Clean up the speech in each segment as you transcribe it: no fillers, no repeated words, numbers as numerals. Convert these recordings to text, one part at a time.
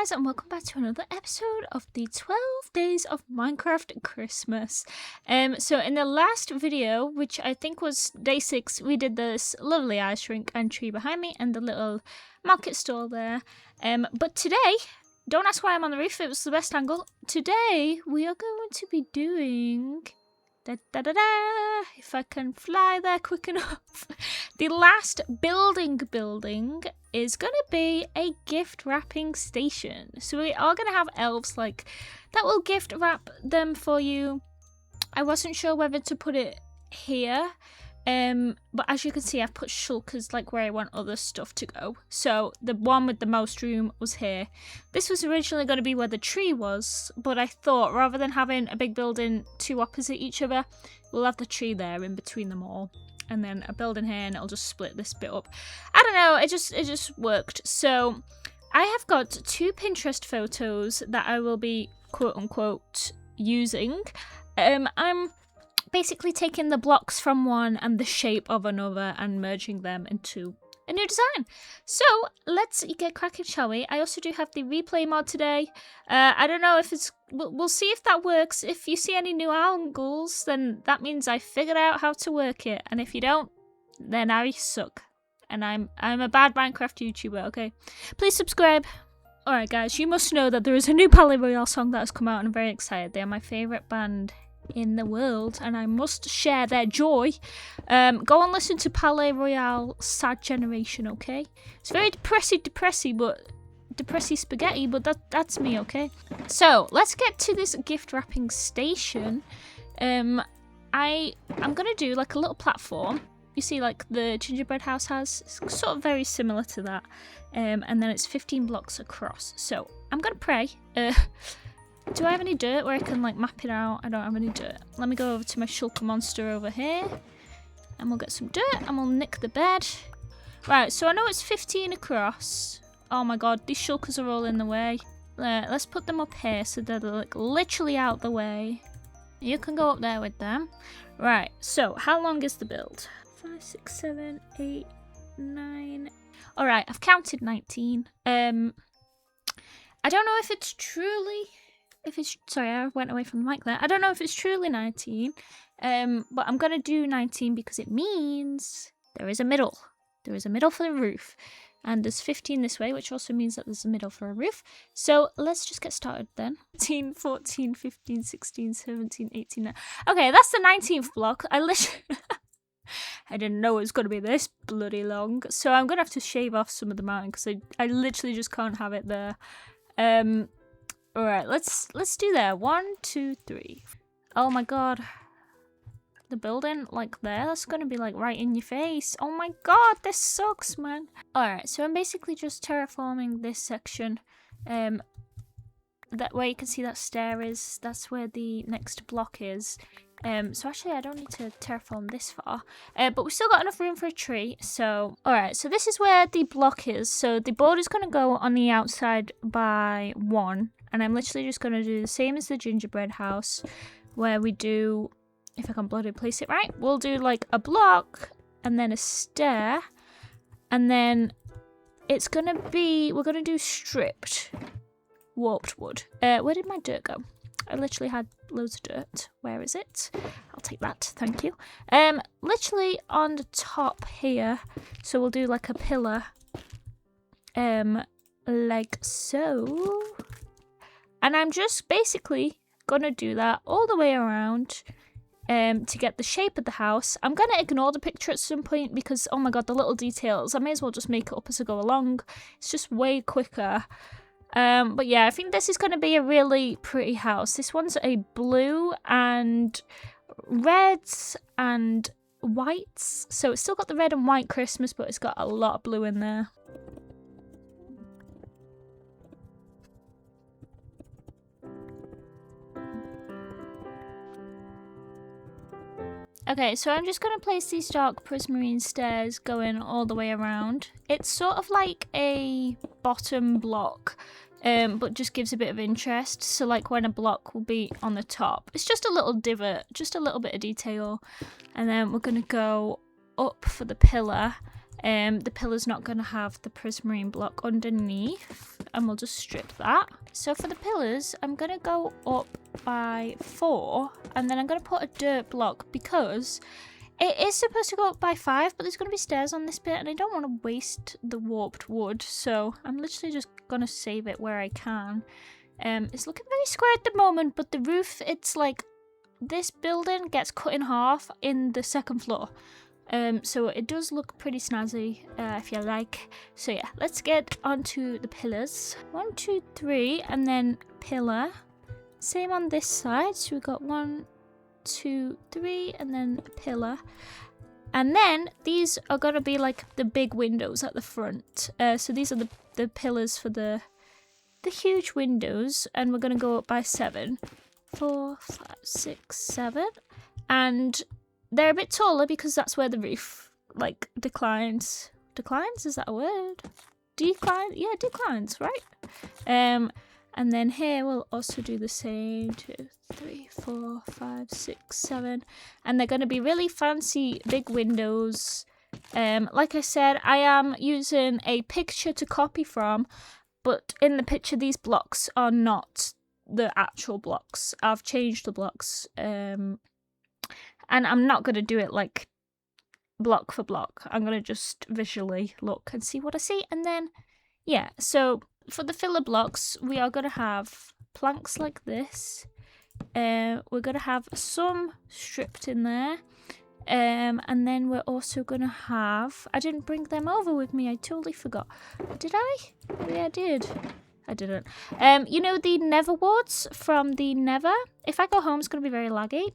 guys, and welcome back to another episode of the 12 days of Minecraft Christmas. So in the last video, which I think was day 6, we did this lovely ice rink and tree behind me and the little market stall there. But today, don't ask why I'm on the roof, it was the best angle. Today, we are going to be doing... if I can fly there quick enough. The last building is going to be a gift wrapping station. So we are going to have elves like that will gift wrap them for you. I wasn't sure whether to put it here. But as you can see, I've put shulkers like where I want other stuff to go. So the one with the most room was here. This was originally going to be where the tree was, but I thought rather than having a big building two opposite each other, we'll have the tree there in between them all. And then a building here, and it'll just split this bit up. I don't know, it just worked. So I have got 2 Pinterest photos that I will be quote unquote using. I'm basically taking the blocks from one and the shape of another and merging them into a new design. So let's get cracking, shall we? I also do have the replay mod today. I don't know if it's... We'll see if that works. If you see any new angles, then that means I figured out how to work it. And if you don't, then I suck. And I'm a bad Minecraft YouTuber, okay? Please subscribe. Alright guys, you must know that there is a new Palais Royale song that has come out and I'm very excited. They are my favourite band in the world and I must share their joy. Go and listen to Palais Royale Sad Generation, okay? It's very depressy, but depressy spaghetti, but that's me, okay? So let's get to this gift wrapping station. I'm gonna do like a little platform. You see like the gingerbread house has, it's sort of very similar to that, and then it's 15 blocks across. So I'm gonna pray. Do I have any dirt where I can like map it out? I don't have any dirt. Let me go over to my shulker monster over here. And we'll get some dirt and we'll nick the bed. Right, so I know it's 15 across. Oh my god, these shulkers are all in the way. Let's put them up here so they're like literally out the way. You can go up there with them. Right, so how long is the build? 5, 6, 7, 8, 9. Alright, I've counted 19. I don't know if it's truly... sorry, I went away from the mic there. I don't know if it's truly 19, but I'm going to do 19 because it means there is a middle. There is a middle for the roof. And there's 15 this way, which also means that there's a middle for a roof. So let's just get started then. 13, 14, 15, 16, 17, 18, 19. Okay, that's the 19th block. I didn't know it was going to be this bloody long. So I'm going to have to shave off some of the mountain because I literally just can't have it there. Alright, let's do that. 1, 2, 3. Oh my god. The building, like there, that's gonna be like right in your face. Oh my god, this sucks, man. Alright, so I'm basically just terraforming this section. That way you can see that stair is, that's where the next block is. So actually I don't need to terraform this far. But we've still got enough room for a tree, so... Alright, so this is where the block is. So the board is gonna go on the outside by 1. And I'm literally just going to do the same as the gingerbread house, where we do, if I can bloody place it right, we'll do like a block and then a stair. And then it's going to be, we're going to do stripped warped wood. Where did my dirt go? I literally had loads of dirt. Where is it? I'll take that, thank you. Literally on the top here. So we'll do like a pillar. Like so. And I'm just basically going to do that all the way around to get the shape of the house. I'm going to ignore the picture at some point because, oh my god, the little details. I may as well just make it up as I go along. It's just way quicker. But yeah, I think this is going to be a really pretty house. This one's a blue and reds and whites. So it's still got the red and white Christmas, but it's got a lot of blue in there. Okay, so I'm just going to place these dark prismarine stairs going all the way around. It's sort of like a bottom block, but just gives a bit of interest. So like when a block will be on the top. It's just a little divot, just a little bit of detail. And then we're going to go up for the pillar. The pillar's not going to have the prismarine block underneath, and we'll just strip that. So for the pillars, I'm going to go up by 4, and then I'm going to put a dirt block because it is supposed to go up by 5, but there's going to be stairs on this bit, and I don't want to waste the warped wood, so I'm literally just going to save it where I can. It's looking very square at the moment, but the roof, it's like this building gets cut in half in the second floor. So it does look pretty snazzy, if you like. So yeah, let's get onto the pillars. 1, 2, 3, and then pillar. Same on this side. So we've got 1, 2, 3, and then a pillar. And then these are gonna be like the big windows at the front. So these are the pillars for the huge windows, and we're gonna go up by 7. 4, 5, 6, 7, and they're a bit taller because that's where the roof like declines. Declines? Is that a word? Decline? Yeah, declines, right? And then here we'll also do the same. 2, 3, 4, 5, 6, 7, and they're going to be really fancy big windows. Like I said, I am using a picture to copy from, but in the picture these blocks are not the actual blocks. I've changed the blocks, and I'm not going to do it like block for block. I'm going to just visually look and see what I see, and then yeah, so for the filler blocks we are going to have planks like this. We're going to have some stripped in there, and then we're also going to have, I didn't bring them over with me, I totally forgot. Did I? Maybe I did. I didn't. You know the Never wards from the Never? If I go home, it's going to be very laggy.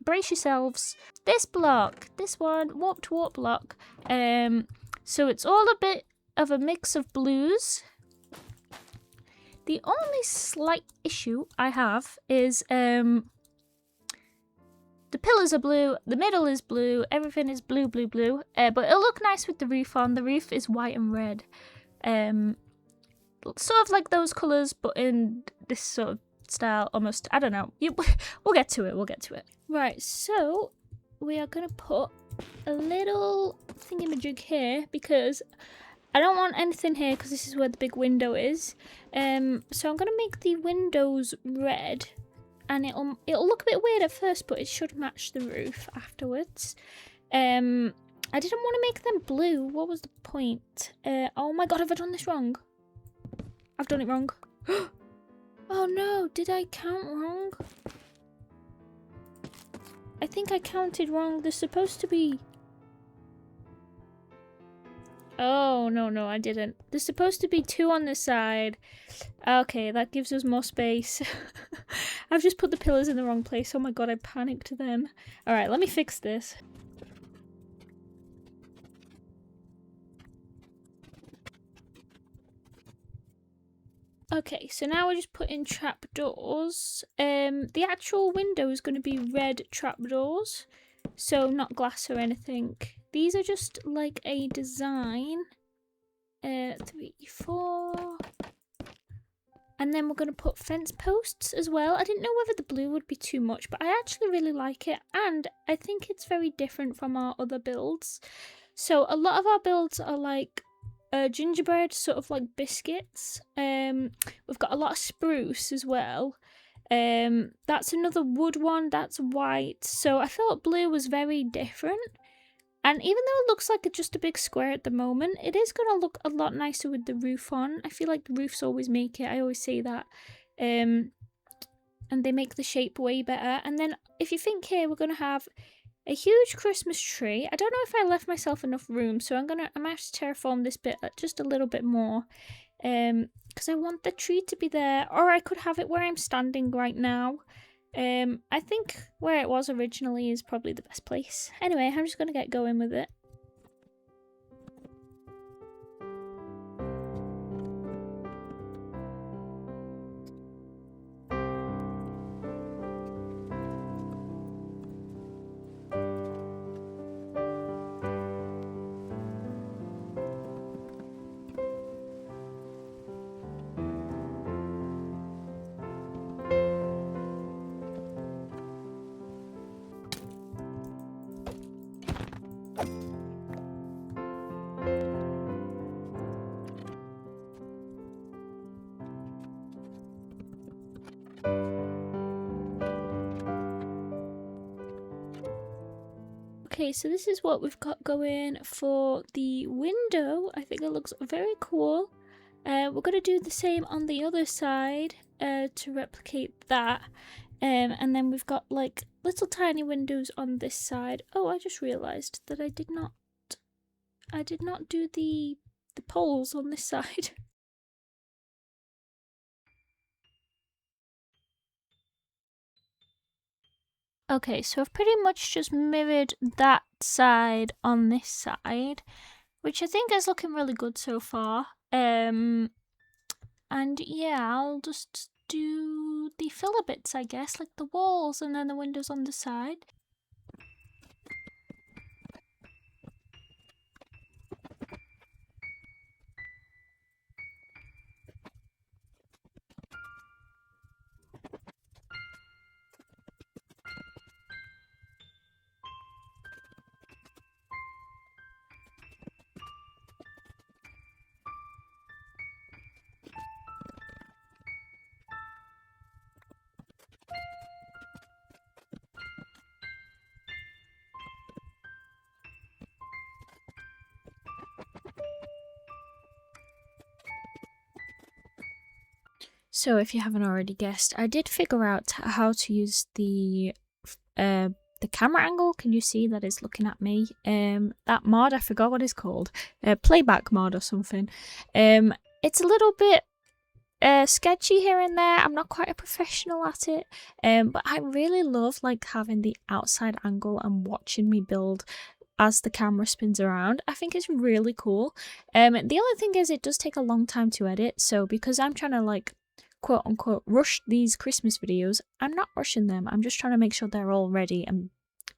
Brace yourselves. This block, this one, warp block. So it's all a bit of a mix of blues. The only slight issue I have is the pillars are blue, the middle is blue, everything is blue, blue, blue. But it'll look nice with the roof on. The roof is white and red. Sort of like those colours, but in this sort of style, almost. I don't know. We'll get to it. We'll get to it. Right, so we are going to put a little thingamajig here because I don't want anything here because this is where the big window is. So I'm going to make the windows red, and it'll look a bit weird at first, but it should match the roof afterwards. I didn't want to make them blue. What was the point? Oh my god, have I done this wrong? I've done it wrong. Oh no, did I count wrong? I think I counted wrong. There's supposed to be... Oh, no, I didn't. There's supposed to be 2 on this side. Okay, that gives us more space. I've just put the pillars in the wrong place. Oh my god, I panicked then. Alright, let me fix this. Okay, so now we're just putting trapdoors. The actual window is going to be red trapdoors, so not glass or anything. These are just like a design. 3, 4. And then we're going to put fence posts as well. I didn't know whether the blue would be too much, but I actually really like it. And I think it's very different from our other builds. So a lot of our builds are like gingerbread, sort of like biscuits. We've got a lot of spruce as well. That's another wood one, that's white. So I thought blue was very different. And even though it looks like just a big square at the moment, it is going to look a lot nicer with the roof on. I feel like the roofs always make it. I always say that. And they make the shape way better. And then if you think here, we're going to have a huge Christmas tree. I don't know if I left myself enough room, so I'm gonna have to terraform this bit just a little bit more, because I want the tree to be there, or I could have it where I'm standing right now. I think where it was originally is probably the best place. Anyway, I'm just gonna get going with it. Okay, so this is what we've got going for the window. I think it looks very cool. We're going to do the same on the other side to replicate that. And then we've got like little tiny windows on this side. Oh, I just realised that I did not do the poles on this side. Okay, so I've pretty much just mirrored that side on this side, which I think is looking really good so far. And yeah, I'll just do the filler bits, I guess, like the walls and then the windows on the side. So if you haven't already guessed, I did figure out how to use the camera angle. Can you see that it's looking at me? That mod, I forgot what it's called. Playback mod or something. It's a little bit sketchy here and there. I'm not quite a professional at it, but I really love like having the outside angle and watching me build as the camera spins around. I think it's really cool. The only thing is it does take a long time to edit, so because I'm trying to like quote unquote rush these Christmas videos, I'm not rushing them. I'm just trying to make sure they're all ready and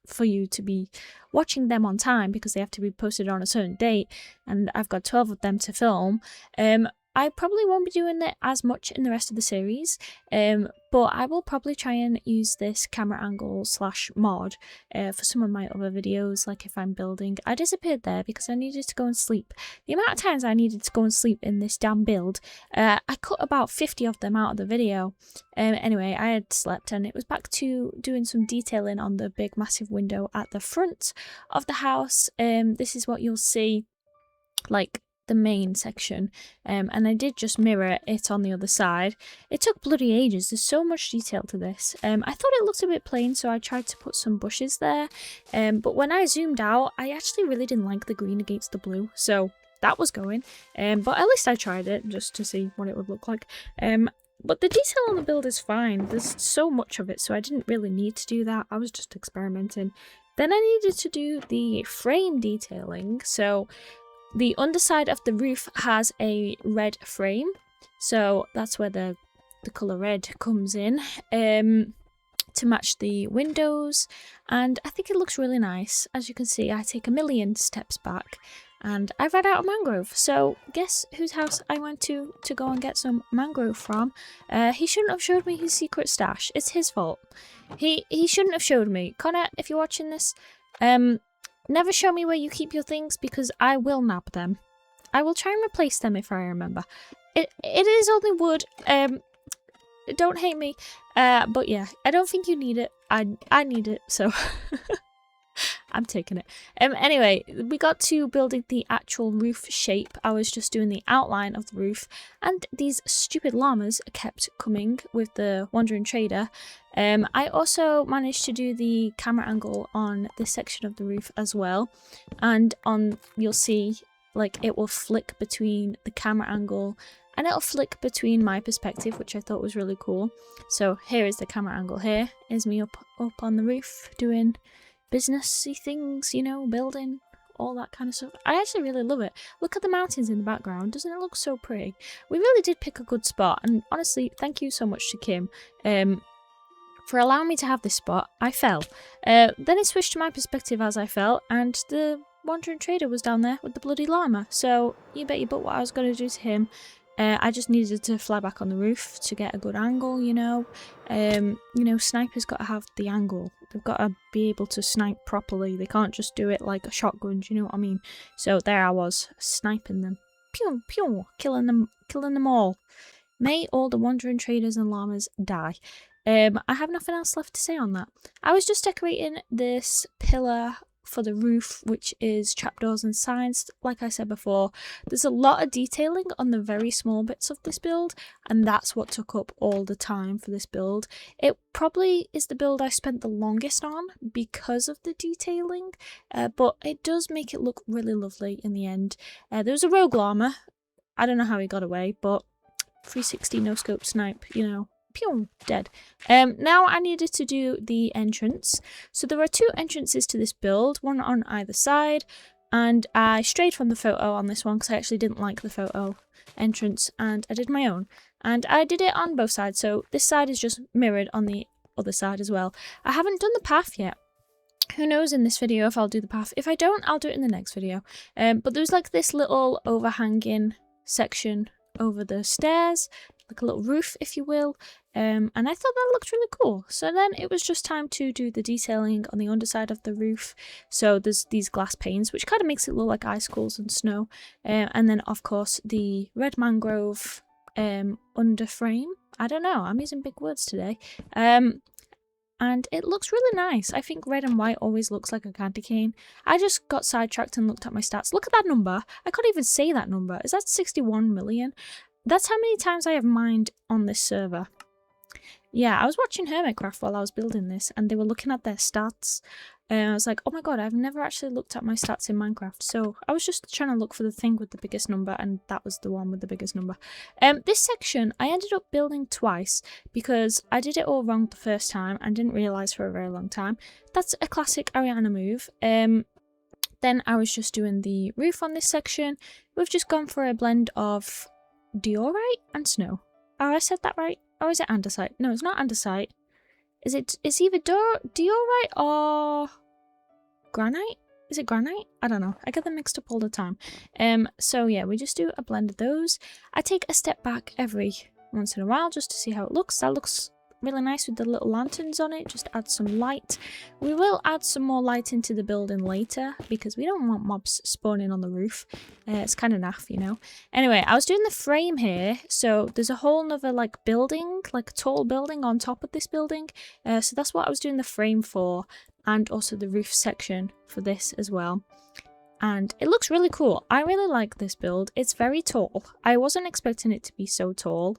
for you to be watching them on time because they have to be posted on a certain date, and I've got 12 of them to film. I probably won't be doing it as much in the rest of the series, but I will probably try and use this camera angle / mod for some of my other videos, like if I'm building. I disappeared there because I needed to go and sleep. The amount of times I needed to go and sleep in this damn build, I cut about 50 of them out of the video. Anyway, I had slept and it was back to doing some detailing on the big massive window at the front of the house. This is what you'll see, like the main section, and I did just mirror it on the other side. It took bloody ages. There's so much detail to this. I thought it looked a bit plain, so I tried to put some bushes there, but when I zoomed out, I actually really didn't like the green against the blue, so that was going, but at least I tried it just to see what it would look like. But the detail on the build is fine. There's so much of it, so I didn't really need to do that. I was just experimenting. Then I needed to do the frame detailing, so the underside of the roof has a red frame, so that's where the colour red comes in, to match the windows, and I think it looks really nice. As you can see, I take a million steps back and I ran out of mangrove, so guess whose house I went to go and get some mangrove from. He shouldn't have showed me his secret stash. It's his fault. He shouldn't have showed me. Connor, if you're watching this, never show me where you keep your things because I will nab them. I will try and replace them if I remember. It is only wood. Don't hate me. But yeah, I don't think you need it. I need it, so I'm taking it. Anyway, we got to building the actual roof shape. I was just doing the outline of the roof, and these stupid llamas kept coming with the wandering trader. I also managed to do the camera angle on this section of the roof as well, and you'll see like it will flick between the camera angle and it'll flick between my perspective, which I thought was really cool. So here is the camera angle. Here is me up on the roof doing businessy things, you know, building, all that kind of stuff. I actually really love it. Look at the mountains in the background. Doesn't it look so pretty? We really did pick a good spot, and honestly, thank you so much to Kim for allowing me to have this spot. I fell. Then it switched to my perspective as I fell, and the wandering trader was down there with the bloody llama. So you bet your butt what I was going to do to him. I just needed to fly back on the roof to get a good angle, you know. Snipers got to have the angle. They've got to be able to snipe properly. They can't just do it like a shotgun, do you know what I mean? So there I was, sniping them. Pew, pew, killing them all. May all the wandering traders and llamas die. I have nothing else left to say on that. I was just decorating this pillar for the roof, which is trapdoors and signs. Like I said before, there's a lot of detailing on the very small bits of this build, and that's what took up all the time for this build. It probably is the build I spent the longest on because of the detailing, but it does make it look really lovely in the end. There was a rogue llama. I don't know how he got away, but 360 no scope snipe, you know, pew, dead. Now I needed to do the entrance. So there are two entrances to this build, one on either side, and I strayed from the photo on this one because I actually didn't like the photo entrance, and I did my own. And I did it on both sides, so this side is just mirrored on the other side as well. I haven't done the path yet. Who knows in this video if I'll do the path. If I don't, I'll do it in the next video. But there's like this little overhanging section over the stairs, like a little roof if you will, and I thought that looked really cool. So then it was just time to do the detailing on the underside of the roof. So there's these glass panes which kind of makes it look like icicles and snow, and then of course the red mangrove under frame. I don't know, I'm using big words today. And it looks really nice. I think red and white always looks like a candy cane. I just got sidetracked and looked at my stats. Look at that number. I can't even say that number. Is that 61 million? That's how many times I have mined on this server. Yeah, I was watching Minecarft while I was building this, and they were looking at their stats. I was like, oh my god, I've never actually looked at my stats in Minecraft. So I was just trying to look for the thing with the biggest number, and that was the one with the biggest number. This section, I ended up building twice because I did it all wrong the first time and didn't realise for a very long time. That's a classic Ariana move. Then I was just doing the roof on this section. We've just gone for a blend of diorite and snow. Oh, I said that right? Or is it andesite? No, it's not andesite. It's either diorite or granite? Is it granite? I don't know. I get them mixed up all the time. So yeah, we just do a blend of those. I take a step back every once in a while just to see how it looks. That looks really nice with the little lanterns on it. Just add some light. We will add some more light into the building later because we don't want mobs spawning on the roof. It's kind of naff, you know. Anyway, I was doing the frame here, so there's a whole nother like building, like tall building on top of this building. So that's what I was doing the frame for, and also the roof section for this as well. And it looks really cool. I really like this build. It's very tall. I wasn't expecting it to be so tall.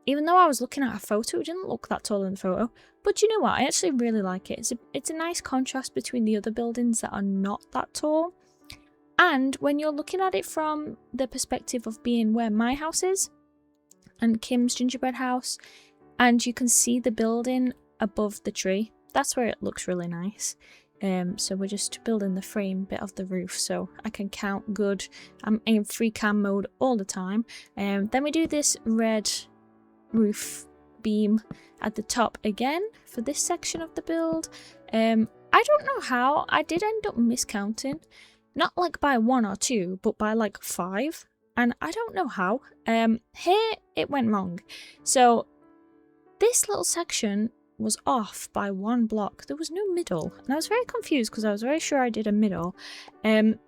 Even though I was looking at a photo, it didn't look that tall in the photo. But you know what? I actually really like it. It's a nice contrast between the other buildings that are not that tall. And when you're looking at it from the perspective of being where my house is, and Kim's gingerbread house, and you can see the building above the tree, that's where it looks really nice. So we're just building the frame bit of the roof so I can count good. I'm in free cam mode all the time. Then we do this red roof beam at the top again for this section of the build. I don't know how. I did end up miscounting, not like by 1 or 2, but by like 5, and I don't know how. Here it went wrong. So this little section was off by 1 block. There was no middle, and I was very confused because I was very sure I did a middle.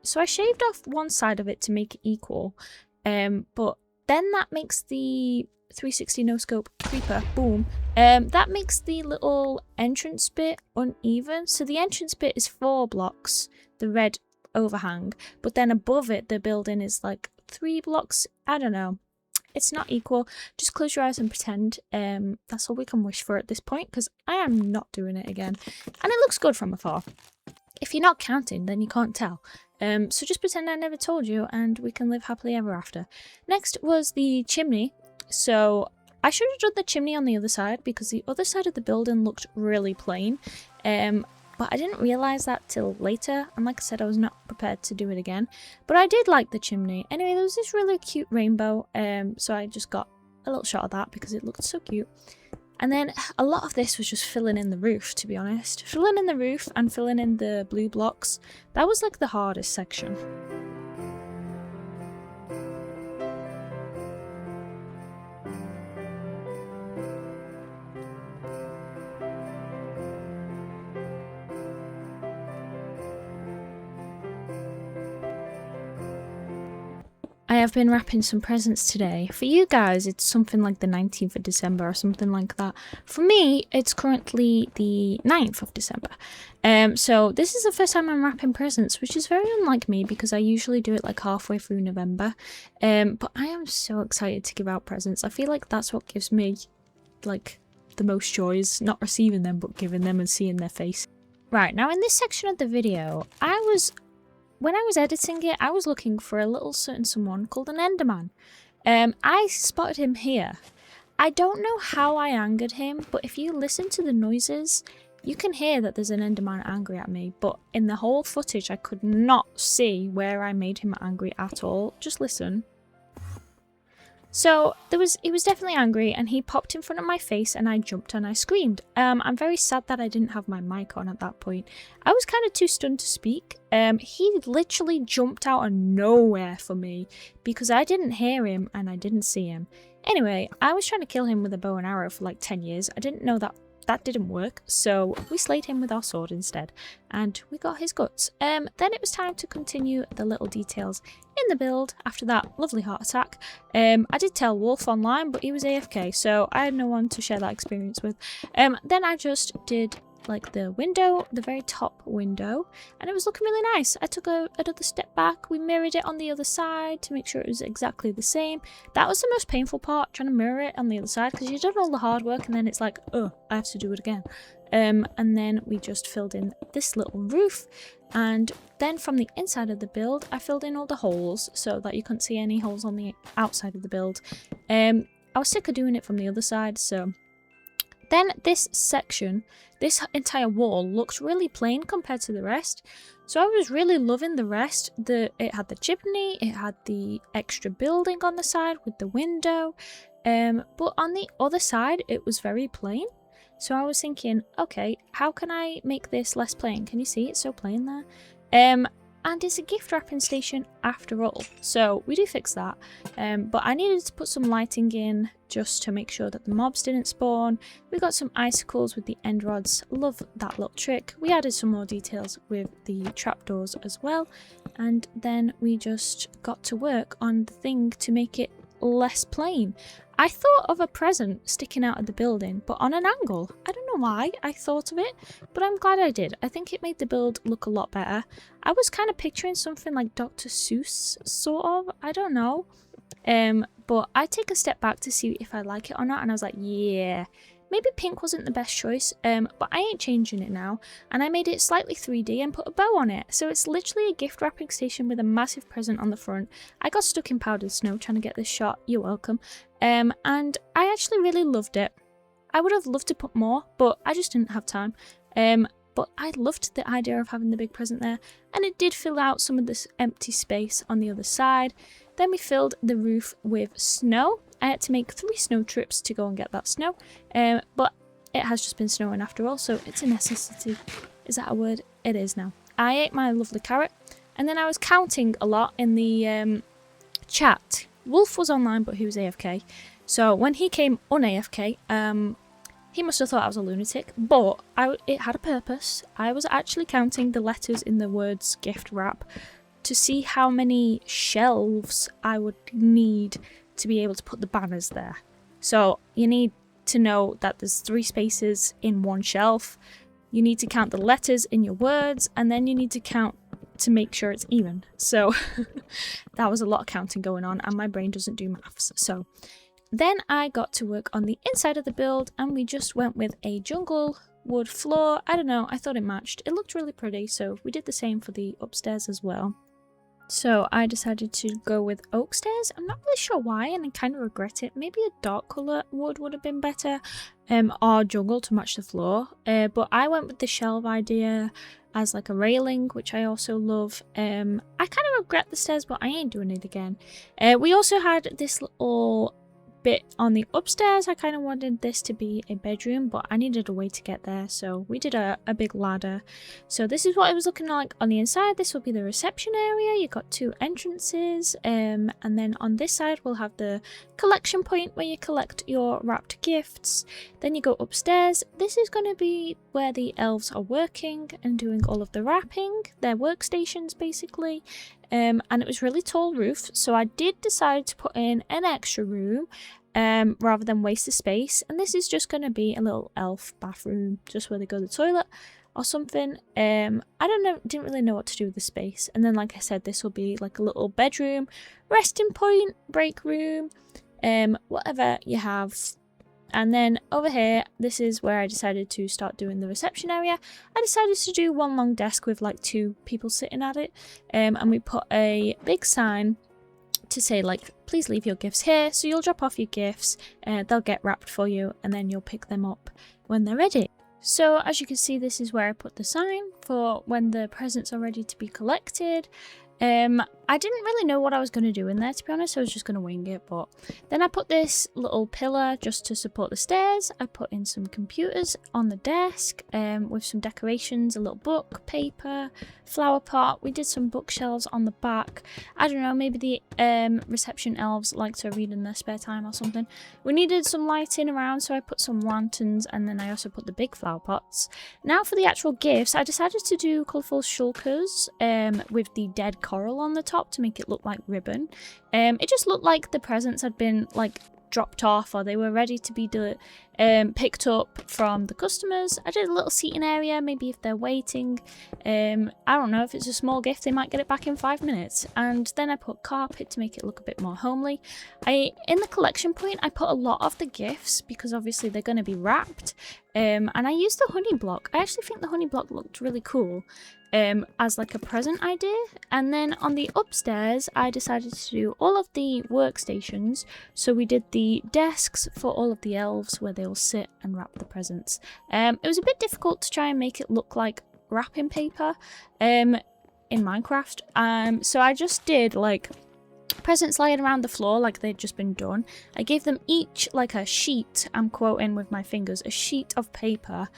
So I shaved off one side of it to make it equal, but then that makes the 360 no scope creeper, boom, that makes the little entrance bit uneven. So the entrance bit is 4 blocks, the red overhang, but then above it the building is like 3 blocks. I don't know, it's not equal. Just close your eyes and pretend. That's all we can wish for at this point, because I am not doing it again, and it looks good from afar. If you're not counting, then you can't tell. So just pretend I never told you and we can live happily ever after. Next was the chimney. So I should have done the chimney on the other side because the other side of the building looked really plain. But I didn't realise that till later, and like I said, I was not prepared to do it again. But I did like the chimney. Anyway, there was this really cute rainbow, so I just got a little shot of that because it looked so cute. And then a lot of this was just filling in the roof, to be honest. Filling in the roof and filling in the blue blocks. That was like the hardest section. I have been wrapping some presents today. For you guys, it's something like the 19th of December or something like that. For me, it's currently the 9th of December. So this is the first time I'm wrapping presents, which is very unlike me because I usually do it like halfway through November. But I am so excited to give out presents. I feel like that's what gives me like the most joys, not receiving them, but giving them and seeing their face. Right, now in this section of the video, when I was editing it, I was looking for a little certain someone called an Enderman. I spotted him here. I don't know how I angered him, but if you listen to the noises, you can hear that there's an Enderman angry at me. But in the whole footage, I could not see where I made him angry at all. Just listen. So he was definitely angry, and he popped in front of my face, and I jumped and I screamed. I'm very sad that I didn't have my mic on at that point. I was kind of too stunned to speak. He literally jumped out of nowhere for me because I didn't hear him and I didn't see him. Anyway, I was trying to kill him with a bow and arrow for like 10 years. I didn't know that didn't work, so we slayed him with our sword instead, and we got his guts. Then it was time to continue the little details in the build after that lovely heart attack. I did tell Wolf online, but he was AFK, so I had no one to share that experience with. Then I just did like the window, the very top window, and it was looking really nice. I took another step back, we mirrored it on the other side to make sure it was exactly the same. That was the most painful part, trying to mirror it on the other side, because you've done all the hard work and then it's like, oh, I have to do it again. And then we just filled in this little roof, and then from the inside of the build I filled in all the holes so that you couldn't see any holes on the outside of the build. I was sick of doing it from the other side, so then this section, this entire wall looked really plain compared to the rest. So I was really loving the rest. It had the chimney, it had the extra building on the side with the window. But on the other side, it was very plain. So I was thinking, okay, how can I make this less plain? Can you see it's so plain there? And it's a gift wrapping station after all, so we do fix that. But I needed to put some lighting in just to make sure that the mobs didn't spawn. We got some icicles with the end rods. Love that little trick. We added some more details with the trapdoors as well. And then we just got to work on the thing to make it less plain. I thought of a present sticking out of the building, but on an angle. I don't know why I thought of it, but I'm glad I did. I think it made the build look a lot better. I was kind of picturing something like Dr. Seuss, sort of. I don't know. But I take a step back to see if I like it or not, and I was like, yeah. Maybe pink wasn't the best choice, but I ain't changing it now, and I made it slightly 3D and put a bow on it, so it's literally a gift wrapping station with a massive present on the front. I got stuck in powdered snow trying to get this shot, you're welcome, and I actually really loved it. I would have loved to put more, but I just didn't have time, but I loved the idea of having the big present there, and it did fill out some of this empty space on the other side. Then we filled the roof with snow. I had to make 3 snow trips to go and get that snow, but it has just been snowing after all, so it's a necessity. Is that a word? It is now. I ate my lovely carrot, and then I was counting a lot in the chat. Wolf was online, but he was AFK, so when he came un-AFK, he must have thought I was a lunatic, but it had a purpose. I was actually counting the letters in the words gift wrap to see how many shelves I would need to be able to put the banners there. So you need to know that there's 3 spaces in one shelf. You need to count the letters in your words, and then you need to count to make sure it's even. So that was a lot of counting going on, and my brain doesn't do maths. So then I got to work on the inside of the build, and we just went with a jungle wood floor. I don't know, I thought it matched. It looked really pretty, so we did the same for the upstairs as well. So I decided to go with oak stairs. I'm not really sure why, and I kind of regret it. Maybe a dark colour wood would have been better, or jungle to match the floor. But I went with the shelf idea as like a railing, which I also love. I kind of regret the stairs, but I ain't doing it again. We also had this little bit on the upstairs. I kind of wanted this to be a bedroom, but I needed a way to get there, so we did a big ladder. So this is what it was looking like on the inside. This will be the reception area. You got 2 entrances, and then on this side we'll have the collection point where you collect your wrapped gifts. Then you go upstairs. This is going to be where the elves are working and doing all of the wrapping, their workstations basically. and it was really tall roof, so I did decide to put in an extra room rather than waste the space. And this is just going to be a little elf bathroom, just where they go to the toilet or something. I don't know, didn't really know what to do with the space. And then, like I said, this will be like a little bedroom, resting point, break room, whatever you have. And then over here, this is where I decided to start doing the reception area. I decided to do one long desk with like 2 people sitting at it, and we put a big sign to say like, please leave your gifts here. So you'll drop off your gifts, they'll get wrapped for you, and then you'll pick them up when they're ready. So as you can see, this is where I put the sign for when the presents are ready to be collected. I didn't really know what I was going to do in there, to be honest. I was just going to wing it, but then I put this little pillar just to support the stairs. I put in some computers on the desk with some decorations, a little book, paper, flower pot. We did some bookshelves on the back. I don't know, maybe the reception elves like to read in their spare time or something. We needed some lighting around, so I put some lanterns, and then I also put the big flower pots. Now for the actual gifts, I decided to do colourful shulkers with the dead coral on the top to make it look like ribbon. It just looked like the presents had been like dropped off, or they were ready to be picked up from the customers. I did a little seating area, maybe if they're waiting. I don't know, if it's a small gift they might get it back in 5 minutes. And then I put carpet to make it look a bit more homely. In the collection point, I put a lot of the gifts because obviously they're going to be wrapped, and I used the honey block. I actually think the honey block looked really cool as like a present idea. And then on the upstairs, I decided to do all of the workstations. So we did the desks for all of the elves where they will sit and wrap the presents. It was a bit difficult to try and make it look like wrapping paper in Minecarft. So I just did like presents lying around the floor like they'd just been done. I gave them each like a sheet, I'm quoting with my fingers, a sheet of paper.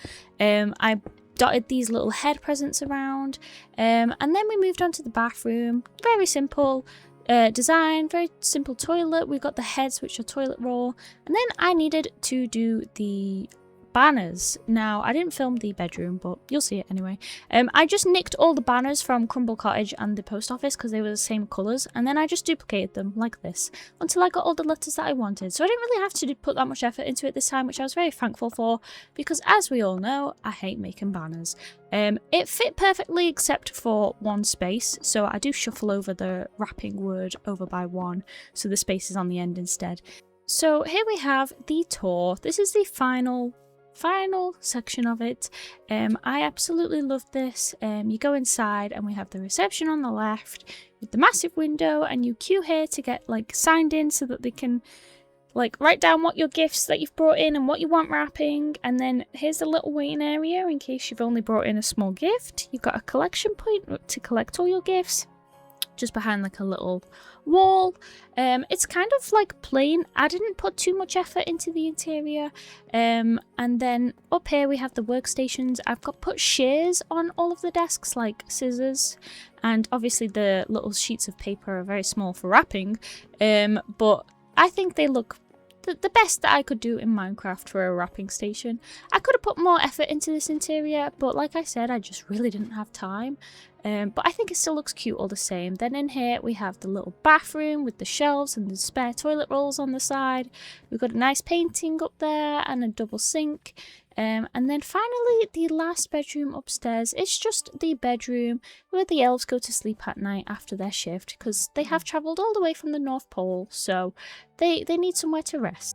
I dotted these little head presents around, and then we moved on to the bathroom. Very simple design, very simple toilet. We've got the heads, which are toilet roll, and then I needed to do the banners. Now, I didn't film the bedroom, but you'll see it anyway. I just nicked all the banners from Crumble Cottage and the post office because they were the same colours, and then I just duplicated them like this until I got all the letters that I wanted. So I didn't really have to put that much effort into it this time, which I was very thankful for, because as we all know, I hate making banners. It fit perfectly except for one space, so I do shuffle over the wrapping word over by one, so the space is on the end instead. So here we have the tour. This is the final section of it. I absolutely love this. You go inside and we have the reception on the left with the massive window, and you queue here to get like signed in so that they can like write down what your gifts that you've brought in and what you want wrapping. And then here's the little waiting area in case you've only brought in a small gift. You've got a collection point to collect all your gifts just behind like a little wall. It's kind of like plain. I didn't put too much effort into the interior. And then up here we have the workstations. I've put shears on all of the desks, like scissors, and obviously the little sheets of paper are very small for wrapping, but I think they look the best that I could do in Minecarft for a wrapping station. I could have put more effort into this interior, but like I said, I just really didn't have time. But I think it still looks cute all the same. Then in here we have the little bathroom with the shelves and the spare toilet rolls on the side. We've got a nice painting up there and a double sink. And then finally the last bedroom upstairs. It's just the bedroom where the elves go to sleep at night after their shift, because they have travelled all the way from the North Pole, so they need somewhere to rest.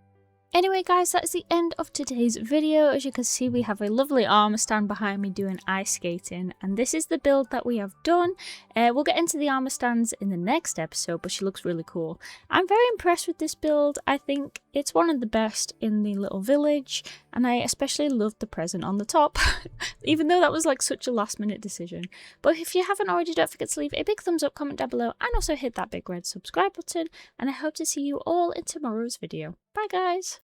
Anyway guys, that's the end of today's video. As you can see, we have a lovely armor stand behind me doing ice skating, and this is the build that we have done. We'll get into the armor stands in the next episode, but she looks really cool. I'm very impressed with this build. I think it's one of the best in the little village, and I especially loved the present on the top, even though that was like such a last minute decision. But if you haven't already, don't forget to leave a big thumbs up, comment down below, and also hit that big red subscribe button, and I hope to see you all in tomorrow's video. Bye guys!